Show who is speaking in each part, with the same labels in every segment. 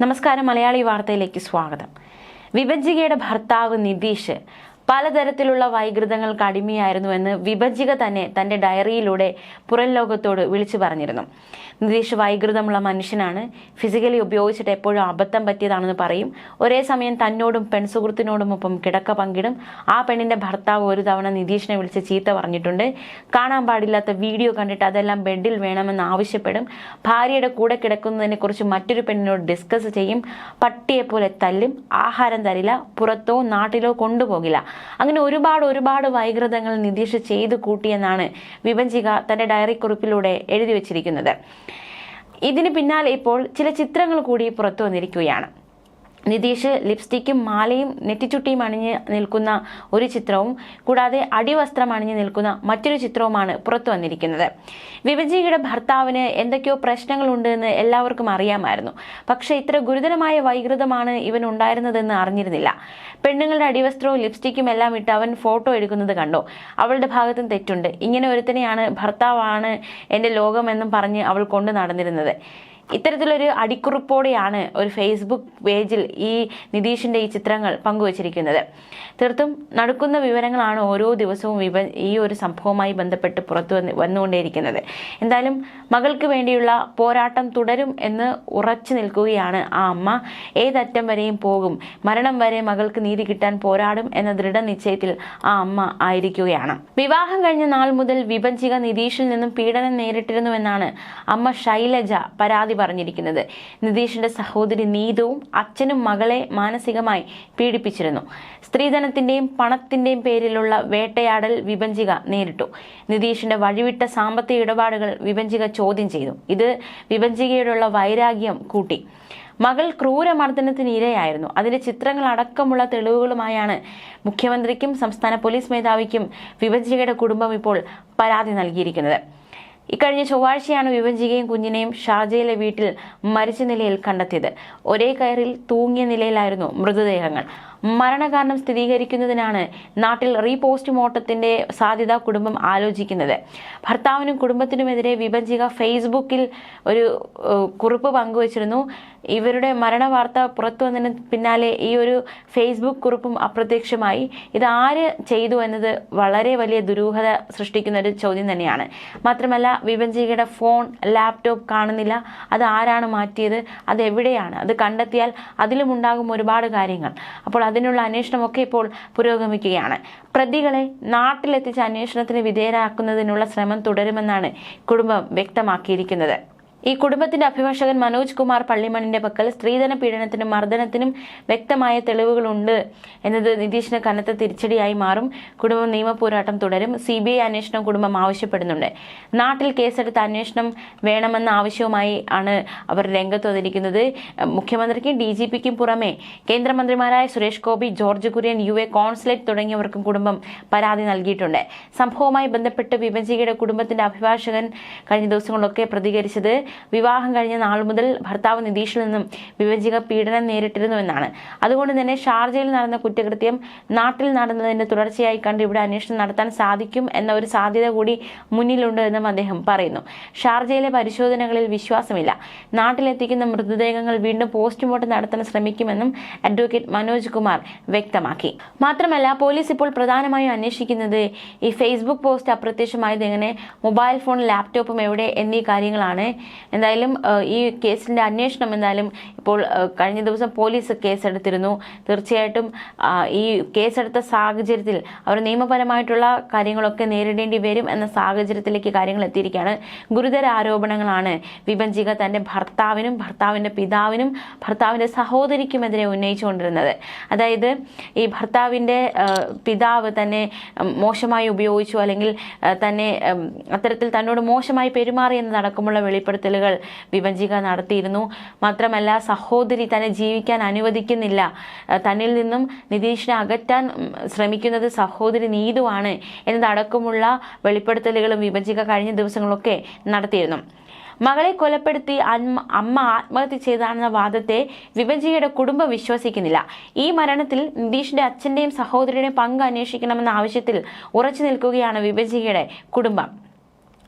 Speaker 1: നമസ്കാരം, മലയാളി വാർത്തയിലേക്ക് സ്വാഗതം. വിഭജികയുടെ ഭർത്താവ് നിതീഷ് പലതരത്തിലുള്ള വൈകൃതങ്ങൾക്ക് അടിമയായിരുന്നുവെന്ന് വിഭജിക തന്നെ തന്റെ ഡയറിയിലൂടെ പുറം ലോകത്തോട് വിളിച്ചു പറഞ്ഞിരുന്നു. നിതീഷ് വൈകൃതമുള്ള മനുഷ്യനാണ്, ഫിസിക്കലി ഉപയോഗിച്ചിട്ട് എപ്പോഴും അബദ്ധം പറ്റിയതാണെന്ന് പറയും. ഒരേ സമയം തന്നോടും പെൺസുഹൃത്തിനോടുമൊപ്പം കിടക്ക പങ്കിടും. ആ പെണ്ണിന്റെ ഭർത്താവ് ഒരു തവണ നിതീഷിനെ വിളിച്ച് ചീത്ത പറഞ്ഞിട്ടുണ്ട്. കാണാൻ പാടില്ലാത്ത വീഡിയോ കണ്ടിട്ട് അതെല്ലാം ബെഡിൽ വേണമെന്ന് ആവശ്യപ്പെടും. ഭാര്യയുടെ കൂടെ കിടക്കുന്നതിനെ കുറിച്ച് മറ്റൊരു പെണ്ണിനോട് ഡിസ്കസ് ചെയ്യും. പട്ടിയെപ്പോലെ തല്ലും. ആഹാരം തരില്ല. പുറത്തോ നാട്ടിലോ കൊണ്ടുപോകില്ല. അങ്ങനെ ഒരുപാട് വൈകൃതങ്ങൾ നിതീഷ് ചെയ്തു കൂട്ടിയെന്നാണ് വിഭജിക തന്റെ ഡയറി കുറിപ്പിലൂടെ എഴുതി വച്ചിരിക്കുന്നത്. ഇതിന് പിന്നാലെ ഇപ്പോൾ ചില ചിത്രങ്ങൾ കൂടി പുറത്തു വന്നിരിക്കുകയാണ്. നിതീഷ് ലിപ്സ്റ്റിക്കും മാലയും നെറ്റിച്ചുട്ടിയും അണിഞ്ഞ് നിൽക്കുന്ന ഒരു ചിത്രവും കൂടാതെ അടിവസ്ത്രം അണിഞ്ഞ് നിൽക്കുന്ന മറ്റൊരു ചിത്രവുമാണ് പുറത്തു വന്നിരിക്കുന്നത്. വിഭജികയുടെ ഭർത്താവിന് എന്തൊക്കെയോ പ്രശ്നങ്ങളുണ്ട് എന്ന് എല്ലാവർക്കും അറിയാമായിരുന്നു. പക്ഷേ ഇത്ര ഗുരുതരമായ വൈകൃതമാണ് ഇവൻ ഉണ്ടായിരുന്നതെന്ന് അറിഞ്ഞിരുന്നില്ല. പെണ്ണുങ്ങളുടെ അടിവസ്ത്രവും ലിപ്സ്റ്റിക്കും എല്ലാം ഇട്ട് അവൻ ഫോട്ടോ എടുക്കുന്നത് കണ്ടു. അവളുടെ ഭാഗത്തും തെറ്റുണ്ട്. ഇങ്ങനെ ഒരുത്തനെയാണ് ഭർത്താവാണ് എൻ്റെ ലോകമെന്നും പറഞ്ഞ് അവൾ കൊണ്ടു നടന്നിരുന്നത്. ഇത്തരത്തിലൊരു അടിക്കുറിപ്പോടെയാണ് ഒരു ഫേസ്ബുക്ക് പേജിൽ ഈ നിതീഷിന്റെ ഈ ചിത്രങ്ങൾ പങ്കുവച്ചിരിക്കുന്നത്. തീർത്തും നടക്കുന്ന വിവരങ്ങളാണ് ഓരോ ദിവസവും ഈ ഒരു സംഭവവുമായി ബന്ധപ്പെട്ട് പുറത്തു വന്നുകൊണ്ടേയിരിക്കുന്നത്. എന്തായാലും മകൾക്ക് വേണ്ടിയുള്ള പോരാട്ടം തുടരും എന്ന് ഉറച്ചു നിൽക്കുകയാണ് ആ അമ്മ. ഏതറ്റം വരെയും പോകും, മരണം വരെ മകൾക്ക് നീതി കിട്ടാൻ പോരാടും എന്ന ദൃഢനിശ്ചയത്തിൽ ആ അമ്മ ആയിരിക്കുകയാണ്. വിവാഹം കഴിഞ്ഞ നാൾ മുതൽ വിഭജിക നിതീഷിൽ നിന്നും പീഡനം നേരിട്ടിരുന്നുവെന്നാണ് അമ്മ ശൈലജ പരാതി പറഞ്ഞിരിക്കുന്നത്. നിതീഷിന്റെ സഹോദരി നീതുവും അച്ഛനും മകളെ മാനസികമായി പീഡിപ്പിച്ചിരുന്നു. സ്ത്രീധനത്തിന്റെയും പണത്തിന്റെയും പേരിലുള്ള വേട്ടയാടൽ വിഭജിക നേരിട്ടു. നിതീഷിന്റെ വഴിവിട്ട സാമ്പത്തിക ഇടപാടുകൾ വിഭജിക ചോദ്യം ചെയ്തു. ഇത് വിഭജികയോടുള്ള വൈരാഗ്യം കൂട്ടി. മകൾ ക്രൂരമർദ്ദനത്തിന് ഇരയായിരുന്നു. അതിന്റെ ചിത്രങ്ങൾ അടക്കമുള്ള തെളിവുകളുമായാണ് മുഖ്യമന്ത്രിക്കും സംസ്ഥാന പോലീസ് മേധാവിക്കും വിഭജികയുടെ കുടുംബം ഇപ്പോൾ പരാതി നൽകിയിരിക്കുന്നത്. ഇക്കഴിഞ്ഞ ചൊവ്വാഴ്ചയാണ് വിഭജികയും കുഞ്ഞിനെയും ഷാർജയിലെ വീട്ടിൽ മരിച്ച നിലയിൽ കണ്ടെത്തിയത്. ഒരേ കയറിൽ തൂങ്ങിയ നിലയിലായിരുന്നു മൃതദേഹങ്ങൾ. മരണകാരണം സ്ഥിരീകരിക്കുന്നതിനാണ് നാട്ടിൽ റീപോസ്റ്റ്മോർട്ടത്തിന്റെ സാധ്യത കുടുംബം ആലോചിക്കുന്നത്. ഭർത്താവിനും കുടുംബത്തിനുമെതിരെ വിഭജിക ഫേസ്ബുക്കിൽ ഒരു കുറിപ്പ് പങ്കുവച്ചിരുന്നു. ഇവരുടെ മരണവാർത്ത പുറത്തു വന്നതിന് പിന്നാലെ ഈ ഒരു ഫേസ്ബുക്ക് കുറിപ്പും അപ്രത്യക്ഷമായി. ഇത് ആര് ചെയ്തു എന്നത് വളരെ വലിയ ദുരൂഹത സൃഷ്ടിക്കുന്ന ഒരു ചോദ്യം തന്നെയാണ്. മാത്രമല്ല, വിഭജികയുടെ ഫോൺ, ലാപ്ടോപ്പ് കാണുന്നില്ല. അത് ആരാണ് മാറ്റിയത്, അത് എവിടെയാണ്, അത് കണ്ടെത്തിയാൽ അതിലും ഉണ്ടാകും ഒരുപാട് കാര്യങ്ങൾ. അപ്പോൾ അതിനുള്ള അന്വേഷണമൊക്കെ ഇപ്പോൾ പുരോഗമിക്കുകയാണ്. പ്രതികളെ നാട്ടിലെത്തിച്ച് അന്വേഷണത്തിന് വിധേയരാക്കുന്നതിനുള്ള ശ്രമം തുടരുമെന്നാണ് കുടുംബം വ്യക്തമാക്കിയിരിക്കുന്നത്. ഈ കുടുംബത്തിന്റെ അഭിഭാഷകൻ മനോജ് കുമാർ പള്ളിമണിന്റെ പക്കൽ സ്ത്രീധന പീഡനത്തിനും മർദ്ദനത്തിനും വ്യക്തമായ തെളിവുകളുണ്ട് എന്നത് നിതീഷിന് കനത്ത തിരിച്ചടിയായി മാറും. കുടുംബം നിയമപോരാട്ടം തുടരും. CBI അന്വേഷണം കുടുംബം ആവശ്യപ്പെടുന്നുണ്ട്. നാട്ടിൽ കേസെടുത്ത അന്വേഷണം വേണമെന്ന ആവശ്യവുമായി ആണ് അവർ രംഗത്ത് വന്നിരിക്കുന്നത്. മുഖ്യമന്ത്രിക്കും DGPക്കും പുറമെ കേന്ദ്രമന്ത്രിമാരായ സുരേഷ് ഗോപി, ജോർജ് കുര്യൻ, UA കോൺസുലേറ്റ് തുടങ്ങിയവർക്കും കുടുംബം പരാതി നൽകിയിട്ടുണ്ട്. സംഭവവുമായി ബന്ധപ്പെട്ട് വിഭജികയുടെ കുടുംബത്തിന്റെ അഭിഭാഷകൻ കഴിഞ്ഞ ദിവസങ്ങളിലൊക്കെ പ്രതികരിച്ചത് വിവാഹം കഴിഞ്ഞ നാൾ മുതൽ ഭർത്താവ് നിതീഷിൽ നിന്നും വിഭജിക പീഡനം നേരിട്ടിരുന്നുവെന്നാണ്. അതുകൊണ്ട് തന്നെ ഷാർജയിൽ നടന്ന കുറ്റകൃത്യം നാട്ടിൽ നടന്നതിന്റെ തുടർച്ചയായി കണ്ട് ഇവിടെ അന്വേഷണം നടത്താൻ സാധിക്കും എന്ന ഒരു സാധ്യത കൂടി മുന്നിലുണ്ട് എന്നും അദ്ദേഹം പറയുന്നു. ഷാർജയിലെ പരിശോധനകളിൽ വിശ്വാസമില്ല. നാട്ടിലെത്തിക്കുന്ന മൃതദേഹങ്ങൾ വീണ്ടും പോസ്റ്റ്മോർട്ടം നടത്താൻ ശ്രമിക്കുമെന്നും അഡ്വക്കേറ്റ് മനോജ് കുമാർ വ്യക്തമാക്കി. മാത്രമല്ല, പോലീസ് ഇപ്പോൾ പ്രധാനമായും അന്വേഷിക്കുന്നത് ഈ ഫേസ്ബുക്ക് പോസ്റ്റ് അപ്രത്യക്ഷമായത് എങ്ങനെ, മൊബൈൽ ഫോൺ, ലാപ്ടോപ്പും എവിടെ എന്നീ കാര്യങ്ങളാണ്. എന്തായാലും ഈ കേസിന്റെ അന്വേഷണം എന്തായാലും ഇപ്പോൾ കഴിഞ്ഞ ദിവസം പോലീസ് കേസെടുത്തിരുന്നു. തീർച്ചയായിട്ടും ഈ കേസെടുത്ത സാഹചര്യത്തിൽ അവർ നിയമപരമായിട്ടുള്ള കാര്യങ്ങളൊക്കെ നേരിടേണ്ടി വരും എന്ന സാഹചര്യത്തിലേക്ക് കാര്യങ്ങൾ എത്തിയിരിക്കുകയാണ്. ഗുരുതര ആരോപണങ്ങളാണ് വിഭജിക തന്റെ ഭർത്താവിനും ഭർത്താവിന്റെ പിതാവിനും ഭർത്താവിന്റെ സഹോദരിക്കുമെതിരെ ഉന്നയിച്ചുകൊണ്ടിരുന്നത്. അതായത് ഈ ഭർത്താവിന്റെ പിതാവ് തന്നെ മോശമായി ഉപയോഗിച്ചു, അല്ലെങ്കിൽ തന്നെ അത്തരത്തിൽ തന്നോട് മോശമായി പെരുമാറി എന്നതടക്കമുള്ള വെളിപ്പെടുത്തലുകൾ വിഭജിക നടത്തിയിരുന്നു. മാത്രമല്ല, സഹോദരി തന്നെ ജീവിക്കാൻ അനുവദിക്കുന്നില്ല, തന്നിൽ നിന്നും നിതീഷിനെ അകറ്റാൻ ശ്രമിക്കുന്നത് സഹോദരി നീതുവാണ് എന്നതടക്കമുള്ള വെളിപ്പെടുത്തലുകളും വിഭജിക കഴിഞ്ഞ ദിവസങ്ങളൊക്കെ നടത്തിയിരുന്നു. മകളെ കൊലപ്പെടുത്തി അമ്മ ആത്മഹത്യ ചെയ്താണെന്ന വാദത്തെ വിഭജികയുടെ കുടുംബം വിശ്വസിക്കുന്നില്ല. ഈ മരണത്തിൽ നിതീഷിന്റെ അച്ഛന്റെയും സഹോദരിയുടെയും പങ്ക് അന്വേഷിക്കണമെന്ന ആവശ്യത്തിൽ ഉറച്ചു നിൽക്കുകയാണ് വിഭജികയുടെ കുടുംബം.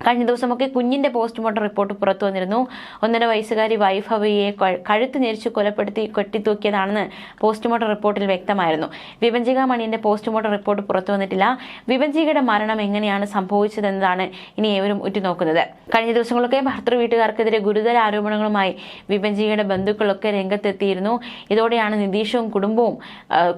Speaker 1: കഴിഞ്ഞ ദിവസമൊക്കെ കുഞ്ഞിന്റെ പോസ്റ്റ്മോർട്ടം റിപ്പോർട്ട് പുറത്തു വന്നിരുന്നു. 1.5 വയസ്സുകാരി വൈഭവിയെ കഴുത്ത് ഞെരിച്ച് കൊലപ്പെടുത്തി കെട്ടിത്തൂക്കിയതാണെന്ന് പോസ്റ്റ്മോർട്ടം റിപ്പോർട്ടിൽ വ്യക്തമായിരുന്നു. വിഭജിക മണിയന്റെ പോസ്റ്റ്മോർട്ടം റിപ്പോർട്ട് പുറത്തു വന്നിട്ടില്ല. വിഭജികയുടെ മരണം എങ്ങനെയാണ് സംഭവിച്ചതെന്നതാണ് ഇനി ഏവരും ഉറ്റുനോക്കുന്നത്. കഴിഞ്ഞ ദിവസങ്ങളൊക്കെ ഭർത്തൃ വീട്ടുകാർക്കെതിരെ ഗുരുതര ആരോപണങ്ങളുമായി വിഭജികയുടെ ബന്ധുക്കളൊക്കെ രംഗത്തെത്തിയിരുന്നു. ഇതോടെയാണ് നിതീഷും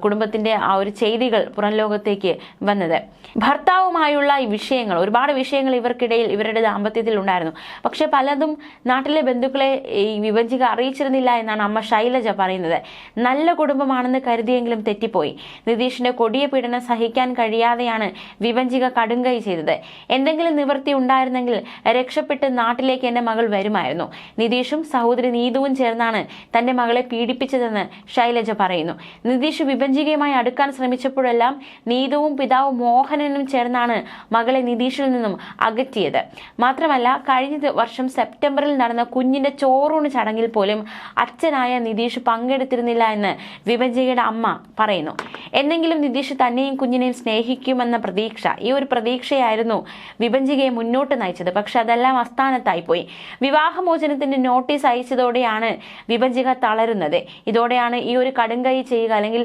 Speaker 1: കുടുംബത്തിന്റെ ആ ഒരു ചെയ്തികൾ പുറം ലോകത്തേക്ക് വന്നത്. ഭർത്താവുമായുള്ള ഈ വിഷയങ്ങൾ, ഒരുപാട് വിഷയങ്ങൾ ഇവർക്കിടയിൽ ഇവരുടെ ദാമ്പത്യത്തിൽ ഉണ്ടായിരുന്നു. പക്ഷെ പലതും നാട്ടിലെ ബന്ധുക്കളെ ഈ വിഭജിക അറിയിച്ചിരുന്നില്ല എന്നാണ് അമ്മ ശൈലജ പറയുന്നത്. നല്ല കുടുംബമാണെന്ന് കരുതിയെങ്കിലും തെറ്റിപ്പോയി. നിതീഷിന്റെ കൊടിയ പീഡനം സഹിക്കാൻ കഴിയാതെയാണ് വിഭജിക കടുങ്കൈ ചെയ്തത്. എന്തെങ്കിലും നിവൃത്തി ഉണ്ടായിരുന്നെങ്കിൽ രക്ഷപ്പെട്ട് നാട്ടിലേക്ക് എന്റെ മകൾ വരുമായിരുന്നു. നിതീഷും സഹോദരി നീതുവും ചേർന്നാണ് തന്റെ മകളെ പീഡിപ്പിച്ചതെന്ന് ശൈലജ പറയുന്നു. നിതീഷ് വിഭജികയുമായി അടുക്കാൻ ശ്രമിച്ചപ്പോഴെല്ലാം നീതുവും പിതാവ് മോഹനനും ചേർന്നാണ് മകളെ നിതീഷിൽ നിന്നും അകറ്റിയത്. മാത്രമല്ല, കഴിഞ്ഞ വർഷം സെപ്റ്റംബറിൽ നടന്ന കുഞ്ഞിന്റെ ചോറൂണ് ചടങ്ങിൽ പോലും അച്ഛനായ നിതീഷ് പങ്കെടുത്തിരുന്നില്ല എന്ന് വിഭജികയുടെ അമ്മ പറയുന്നു. എന്നെങ്കിലും നിതീഷ് തന്നെയും കുഞ്ഞിനെയും സ്നേഹിക്കുമെന്ന പ്രതീക്ഷ, ഈ ഒരു പ്രതീക്ഷയായിരുന്നു വിഭജികയെ മുന്നോട്ട് നയിച്ചത്. പക്ഷെ അതെല്ലാം അസ്ഥാനത്തായി പോയി. വിവാഹമോചനത്തിന്റെ നോട്ടീസ് അയച്ചതോടെയാണ് വിഭജിക തളരുന്നത്. ഇതോടെയാണ് ഈ ഒരു കടുങ്കൈ ചെയ്യുക അല്ലെങ്കിൽ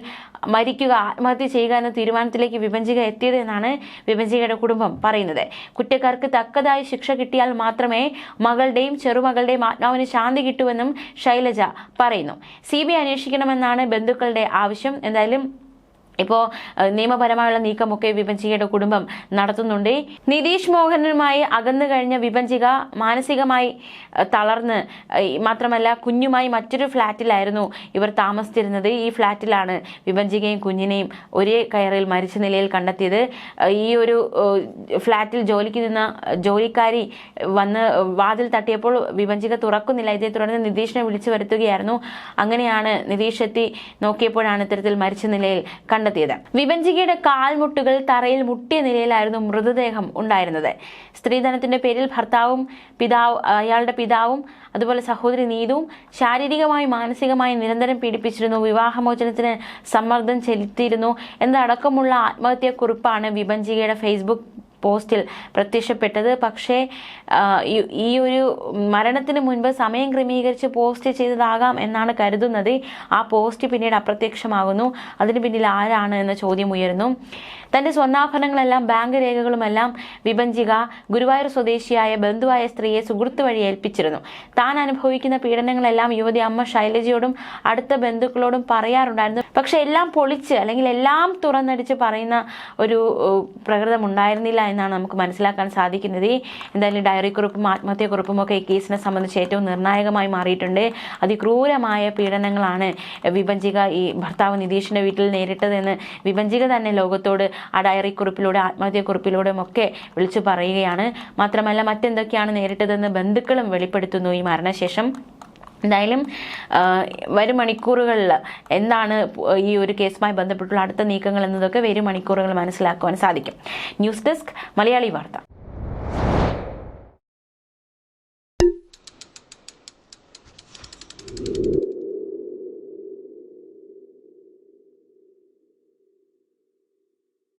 Speaker 1: മരിക്കുക, ആത്മഹത്യ ചെയ്യുക എന്ന തീരുമാനത്തിലേക്ക് വിഭജിക എത്തിയത് എന്നാണ് വിഭജികയുടെ കുടുംബം പറയുന്നത്. കുറ്റക്കാർക്ക് തക്കതായി ശിക്ഷ കിട്ടിയാൽ മാത്രമേ മകളുടെയും ചെറുമകളുടെയും ആത്മാവിന് ശാന്തി കിട്ടുമെന്നും ശൈലജ പറയുന്നു. CBI അന്വേഷിക്കണമെന്നാണ് ബന്ധുക്കളുടെ ആവശ്യം. എന്തായാലും ഇപ്പോൾ നിയമപരമായുള്ള നീക്കമൊക്കെ വിഭജികയുടെ കുടുംബം നടത്തുന്നുണ്ട്. നിതീഷ് മോഹനുമായി അകന്നു കഴിഞ്ഞ വിഭജിക മാനസികമായി തളർന്ന്, മാത്രമല്ല കുഞ്ഞുമായി മറ്റൊരു ഫ്ലാറ്റിലായിരുന്നു ഇവർ താമസിച്ചിരുന്നത്. ഈ ഫ്ലാറ്റിലാണ് വിഭജികയും കുഞ്ഞിനെയും ഒരേ കയറിൽ മരിച്ച നിലയിൽ കണ്ടെത്തിയത്. ഈ ഒരു ഫ്ലാറ്റിൽ ജോലിക്ക് നിന്ന ജോലിക്കാരി വന്ന് വാതിൽ തട്ടിയപ്പോൾ വിഭജിക തുറക്കുന്നില്ല. ഇതേ തുടർന്ന് നിതീഷിനെ വിളിച്ചു വരുത്തുകയായിരുന്നു. അങ്ങനെയാണ് നിതീഷ് എത്തി നോക്കിയപ്പോഴാണ് ഇത്തരത്തിൽ മരിച്ച നിലയിൽ കണ്ടെത്തിയത്. വിഭജികയുടെ കാൽമുട്ടുകൾ തറയിൽ മുട്ടിയ നിലയിലായിരുന്നു മൃതദേഹം ഉണ്ടായിരുന്നത്. സ്ത്രീധനത്തിന്റെ പേരിൽ അയാളുടെ പിതാവും അതുപോലെ സഹോദരി നീതുവും ശാരീരികമായും മാനസികമായും നിരന്തരം പീഡിപ്പിച്ചിരുന്നു. വിവാഹമോചനത്തിന് സമ്മർദ്ദം ചെലുത്തിയിരുന്നു എന്നതടക്കമുള്ള ആത്മഹത്യാക്കുറിപ്പാണ് വിഭജികയുടെ ഫേസ്ബുക്ക് പോസ്റ്റിൽ പ്രത്യക്ഷപ്പെട്ടത്. പക്ഷേ ഈ ഒരു മരണത്തിന് മുൻപ് സമയം ക്രമീകരിച്ച് പോസ്റ്റ് ചെയ്തതാകാം എന്നാണ് കരുതുന്നത്. ആ പോസ്റ്റ് പിന്നീട് അപ്രത്യക്ഷമാകുന്നു. അതിന് പിന്നിൽ ആരാണ് എന്ന ചോദ്യം ഉയരുന്നു. തന്റെ സ്വർണ്ണാഭരണങ്ങളെല്ലാം ബാങ്ക് രേഖകളുമെല്ലാം വിഭജിക ഗുരുവായൂർ സ്വദേശിയായ ബന്ധുവായ സ്ത്രീയെ സുഹൃത്ത് വഴി ഏൽപ്പിച്ചിരുന്നു. താൻ അനുഭവിക്കുന്ന പീഡനങ്ങളെല്ലാം യുവതി അമ്മ ശൈലജയോടും അടുത്ത ബന്ധുക്കളോടും പറയാറുണ്ടായിരുന്നു. പക്ഷെ എല്ലാം പൊളിച്ച് അല്ലെങ്കിൽ എല്ലാം തുറന്നടിച്ച് പറയുന്ന ഒരു പ്രകൃതം ഉണ്ടായിരുന്നില്ല എന്നാണ് നമുക്ക് മനസ്സിലാക്കാൻ സാധിക്കുന്നത്. എന്തായാലും ഡയറി കുറിപ്പും ആത്മഹത്യക്കുറിപ്പും ഒക്കെ ഈ കേസിനെ സംബന്ധിച്ച് ഏറ്റവും നിർണായകമായി മാറിയിട്ടുണ്ട്. അതിക്രൂരമായ പീഡനങ്ങളാണ് വിഭജിക ഈ ഭർത്താവ് നിതീഷിന്റെ വീട്ടിൽ നേരിട്ടതെന്ന് വിഭജിക തന്നെ ലോകത്തോട് ആ ഡയറി കുറിപ്പിലൂടെ ആത്മഹത്യക്കുറിപ്പിലൂടെയും ഒക്കെ വിളിച്ചു പറയുകയാണ്. മാത്രമല്ല മറ്റെന്തൊക്കെയാണ് നേരിട്ടതെന്ന് ബന്ധുക്കളും വെളിപ്പെടുത്തുന്നു ഈ മരണശേഷം. എന്തായാലും വരും മണിക്കൂറുകളിൽ എന്താണ് ഈ ഒരു കേസുമായി ബന്ധപ്പെട്ടുള്ള അടുത്ത നീക്കങ്ങൾ എന്നതൊക്കെ വരും മണിക്കൂറുകൾ മനസ്സിലാക്കുവാൻ സാധിക്കും. ന്യൂസ് ഡെസ്ക് മലയാളി വാർത്ത.